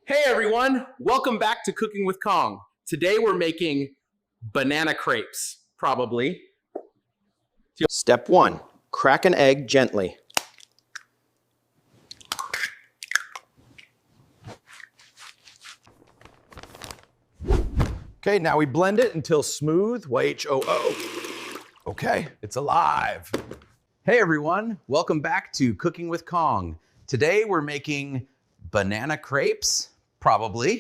Hey everyone, welcome back to Cooking with Kong. Today we're making banana crepes, probably. Step 1. Crack an egg gently. Okay, now we blend it until smooth, Y-H-O-O. Okay, it's alive. Hey everyone, welcome back to Cooking with Kong. Today we're making banana crepes, probably.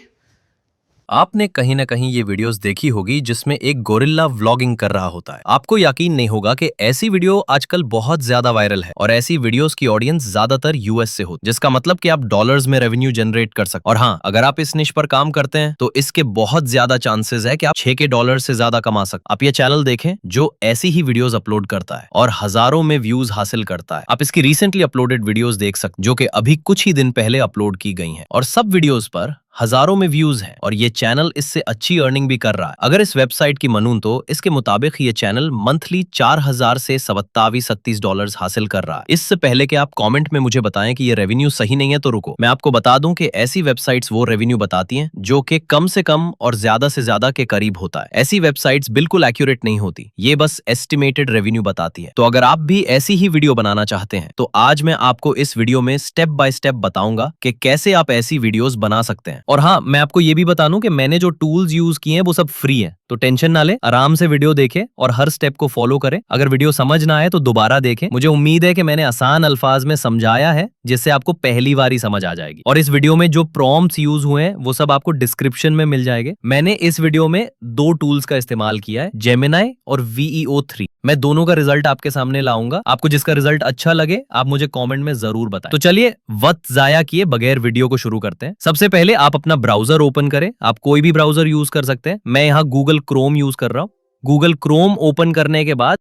आपने कहीं ना कहीं ये videos देखी होगी जिसमें एक gorilla vlogging कर रहा होता है। आपको यकीन नहीं होगा कि ऐसी वीडियो आजकल बहुत ज्यादा वायरल है और ऐसी वीडियोस की ऑडियंस ज्यादातर यूएस से होती है, जिसका मतलब कि आप डॉलर्स में रेवेन्यू जनरेट कर सकते हैं। और हाँ, अगर आप इस निश पर काम करते हैं तो इसके बहुत ज्यादा चांसेस है कि आप $6 से ज्यादा कमा सकते। आप ये चैनल देखें जो ऐसी ही वीडियोस अपलोड करता है और हजारों में व्यूज हासिल करता है। आप इसकी रिसेंटली अपलोडेड वीडियोस देख सकते जो कि अभी कुछ ही दिन पहले अपलोड की गई हैं और सब वीडियोस पर हजारों में व्यूज हैं और ये चैनल इससे अच्छी अर्निंग भी कर रहा है। अगर इस वेबसाइट की मनूं तो इसके मुताबिक ये चैनल मंथली 4000 से $37 हासिल कर रहा है। इससे पहले कि आप कमेंट में मुझे बताएं कि ये रेवेन्यू सही नहीं है तो रुको, मैं आपको बता दूं कि ऐसी वेबसाइट्स वो रेवेन्यू बताती हैं जो कि कम से कम और ज्यादा से ज्यादा के करीब होता है। ऐसी वेबसाइट्स बिल्कुल एक्यूरेट नहीं होती, ये बस एस्टिमेटेड रेवेन्यू बताती है। तो अगर आप भी ऐसी ही वीडियो बनाना चाहते हैं तो आज मैं आपको इस वीडियो में स्टेप बाय स्टेप बताऊंगा कि कैसे आप ऐसी वीडियोस बना सकते हैं। और हाँ, मैं आपको ये भी बता दूं कि मैंने जो टूल्स यूज किए हैं वो सब फ्री हैं, तो टेंशन ना ले, आराम से वीडियो देखें और हर स्टेप को फॉलो करें। अगर वीडियो समझ ना आए तो दोबारा देखें। मुझे उम्मीद है कि मैंने आसान अल्फाज में समझाया है जिससे आपको पहली बार ही समझ आ जाएगी। और इस वीडियो में जो प्रॉम्प्ट्स यूज हुए हैं वो सब आपको डिस्क्रिप्शन में मिल जाएंगे। मैंने इस वीडियो में 2 टूल्स का इस्तेमाल किया है, जेमिनाई और VEO3। मैं दोनों का रिजल्ट आपके सामने लाऊंगा। आपको जिसका रिजल्ट अच्छा लगे आप मुझे कमेंट में जरूर बताएं। तो चलिए वक्त जाया किए बगैर वीडियो को शुरू करते हैं। सबसे पहले आप अपना ब्राउजर ओपन करें। आप कोई भी ब्राउजर यूज कर सकते हैं, मैं यहाँ गूगल क्रोम यूज कर रहा हूं। गूगल क्रोम ओपन करने के बाद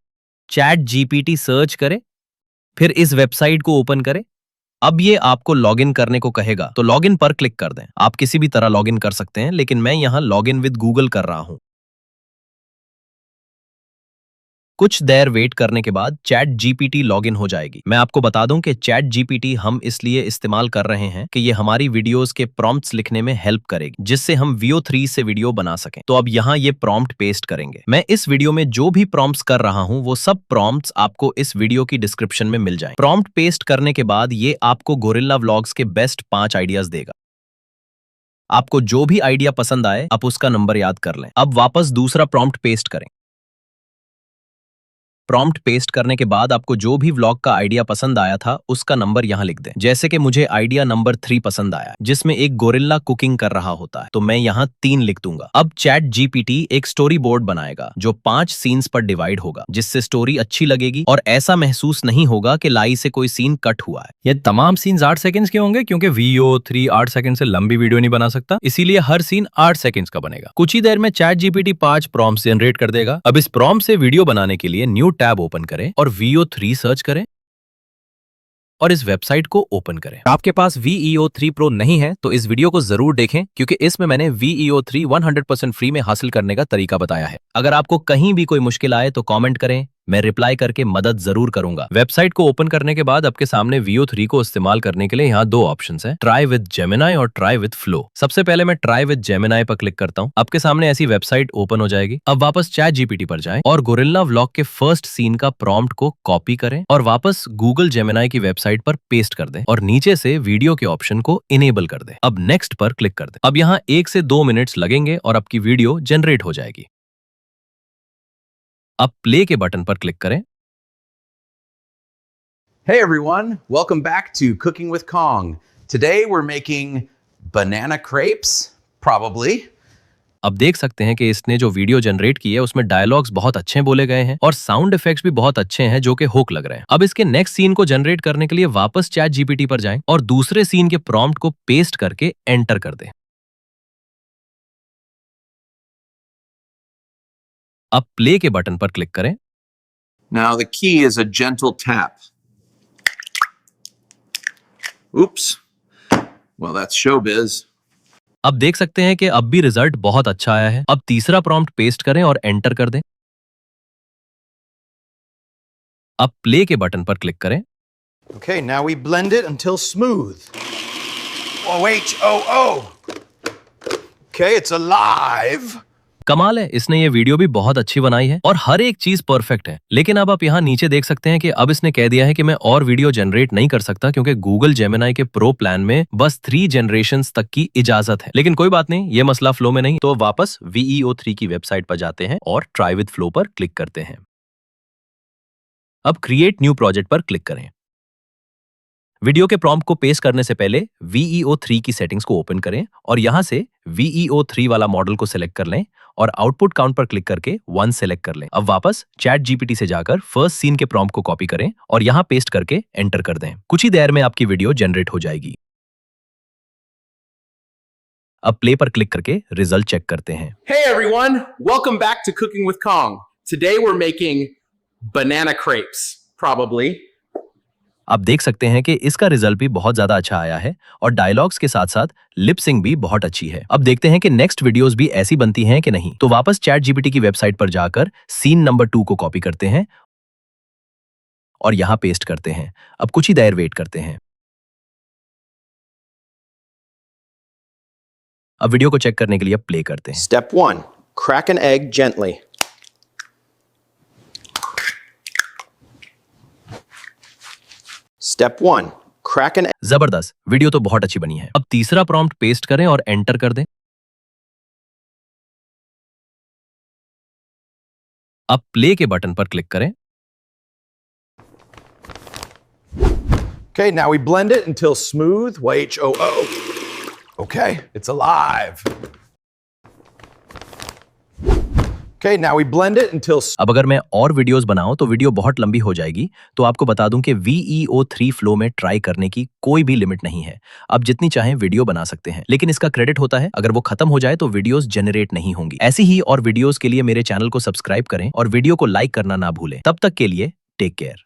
चैट जीपीटी सर्च करें, फिर इस वेबसाइट को ओपन करें। अब ये आपको लॉगिन करने को कहेगा तो लॉगिन पर क्लिक कर दें। आप किसी भी तरह लॉगिन कर सकते हैं, लेकिन मैं यहाँ लॉगिन विद गूगल कर रहा हूं। कुछ देर वेट करने के बाद चैट जीपीटी लॉगिन हो जाएगी। मैं आपको बता दूं कि चैट जीपीटी हम इसलिए इस्तेमाल कर रहे हैं कि ये हमारी वीडियोस के प्रॉम्प्ट्स लिखने में हेल्प करेगी, जिससे हम VEO3 से वीडियो बना सकें। तो अब यहाँ ये प्रॉम्प्ट पेस्ट करेंगे। मैं इस वीडियो में जो भी प्रॉम्प्ट्स कर रहा हूँ वो सब प्रॉम्प्ट्स आपको इस वीडियो की डिस्क्रिप्शन में मिल जाए। प्रॉम्प्ट पेस्ट करने के बाद ये आपको गोरिल्ला व्लॉग्स के बेस्ट 5 आइडियाज देगा। आपको जो भी आइडिया पसंद आए आप उसका नंबर याद कर लें। अब वापस दूसरा प्रॉम्प्ट पेस्ट करें। प्रॉम्प्ट पेस्ट करने के बाद आपको जो भी व्लॉग का आइडिया पसंद आया था उसका नंबर यहाँ लिख दें। जैसे कि मुझे आइडिया नंबर 3 पसंद आया जिसमें एक गोरिल्ला कुकिंग कर रहा होता है, तो मैं यहाँ 3 लिख दूंगा। अब चैट जीपीटी एक स्टोरी बोर्ड बनाएगा जो 5 सीन्स पर डिवाइड होगा, जिससे स्टोरी अच्छी लगेगी और ऐसा महसूस नहीं होगा कि लाई से कोई सीन कट हुआ है। ये तमाम सीन्स 8 सेकंड्स के होंगे क्योंकि VEO3 8 सेकंड से लंबी वीडियो नहीं बना सकता, इसीलिए हर सीन 8 सेकंड्स का बनेगा। कुछ ही देर में चैट जीपीटी 5 प्रॉम्प्ट्स जनरेट कर देगा। अब इस प्रॉम्प्ट से वीडियो बनाने के लिए न्यू टैब ओपन करें और VEO3 सर्च करें और इस वेबसाइट को ओपन करें। आपके पास VEO3 Pro नहीं है तो इस वीडियो को जरूर देखें क्योंकि इसमें मैंने VEO3 100% फ्री में हासिल करने का तरीका बताया है। अगर आपको कहीं भी कोई मुश्किल आए तो कमेंट करें, मैं रिप्लाई करके मदद जरूर करूंगा। वेबसाइट को ओपन करने के बाद आपके सामने VEO3 को इस्तेमाल करने के लिए यहाँ 2 ऑप्शंस हैं, ट्राई विद जेमिनाई और ट्राई विद फ्लो। सबसे पहले मैं ट्राई विद जेमिनाई पर क्लिक करता हूँ। आपके सामने ऐसी वेबसाइट ओपन हो जाएगी। अब वापस चैट जीपीटी पर जाएं और गोरिल्ला व्लॉग के फर्स्ट सीन का प्रॉम्प्ट को कॉपी करें और वापस गूगल जेमिनाई की वेबसाइट पर पेस्ट कर दें और नीचे से वीडियो के ऑप्शन को इनेबल कर दें। अब नेक्स्ट पर क्लिक कर दें। अब यहाँ 1 से 2 मिनट्स लगेंगे और आपकी वीडियो जनरेट हो जाएगी। अब प्ले के बटन पर क्लिक करें। Hey everyone, welcome back to Cooking with Kong. Today we're making banana crepes, probably. अब देख सकते हैं कि इसने जो वीडियो जनरेट की है उसमें डायलॉग्स बहुत अच्छे बोले गए हैं और साउंड इफेक्ट्स भी बहुत अच्छे हैं जो कि हुक लग रहे हैं। अब इसके नेक्स्ट सीन को जनरेट करने के लिए वापस चैट जीपीटी पर जाएं और दूसरे सीन के प्रॉम्प्ट को पेस्ट करके एंटर कर दें। अब प्ले के बटन पर क्लिक करें। Now the key is a gentle tap. Oops. Well, that's showbiz. अब देख सकते हैं कि अब भी रिजल्ट बहुत अच्छा आया है। अब तीसरा प्रॉम्प्ट पेस्ट करें और एंटर कर दें। अब प्ले के बटन पर क्लिक करें। Okay, now we blend it until smooth. Y-H-O-O. Okay, it's alive. कमाल है, इसने ये वीडियो भी बहुत अच्छी बनाई है और हर एक चीज परफेक्ट है। लेकिन अब आप यहाँ नीचे देख सकते हैं कि अब इसने कह दिया है कि मैं और वीडियो जनरेट नहीं कर सकता क्योंकि गूगल जेमिनी के प्रो प्लान में बस 3 जनरेशंस तक की इजाजत है। लेकिन कोई बात नहीं, ये मसला फ्लो में नहीं, तो वापस VEO3 की वेबसाइट पर जाते हैं और ट्राई विद फ्लो पर क्लिक करते हैं। अब क्रिएट न्यू प्रोजेक्ट पर क्लिक करें। वीडियो के प्रॉम्प्ट को पेस्ट करने से पहले VEO3 की सेटिंग्स को ओपन करें और यहां से VEO3 वाला मॉडल को सिलेक्ट कर लें और आउटपुट काउंट पर क्लिक करके 1 सिलेक्ट कर लें। अब वापस चैट GPT से जाकर फर्स्ट सीन के प्रॉम्प्ट को कॉपी करें और यहां पेस्ट करके एंटर कर दें। कुछ ही देर में आपकी वीडियो जनरेट हो जाएगी। अब प्ले पर क्लिक करके रिजल्ट चेक करते हैं। Hey everyone, welcome back to Cooking with Kong. Today we're making banana crepes, probably. आप देख सकते हैं कि इसका रिजल्ट भी बहुत ज्यादा अच्छा आया है और डायलॉग्स के साथ साथ लिपसिंग भी बहुत अच्छी है। अब देखते हैं कि नेक्स्ट वीडियोस भी ऐसी बनती हैं कि नहीं। तो वापस चैट GPT की वेबसाइट पर जाकर सीन नंबर 2 को कॉपी करते हैं और यहां पेस्ट करते हैं। अब कुछ ही देर वेट करते हैं। अब वीडियो को चेक करने के लिए प्ले करते हैं। Step 1. Crack an egg gently. Step 1. Crack an egg. जबरदस्त, वीडियो तो बहुत अच्छी बनी है। अब तीसरा प्रॉम्प्ट पेस्ट करें और एंटर कर दें। अब प्ले के बटन पर क्लिक करें। Okay, now we blend it until smooth, YHOO. Okay, it's alive. Okay, now we blend it until अब अगर मैं और वीडियोस बनाऊं तो वीडियो बहुत लंबी हो जाएगी, तो आपको बता दूं कि VEO3 फ्लो में ट्राई करने की कोई भी लिमिट नहीं है। आप जितनी चाहें वीडियो बना सकते हैं, लेकिन इसका क्रेडिट होता है अगर वो खत्म हो जाए तो वीडियोस जनरेट नहीं होंगी। ऐसी ही और वीडियोस के लिए मेरे चैनल को सब्सक्राइब करें और वीडियो को लाइक करना ना भूलें। तब तक के लिए टेक केयर।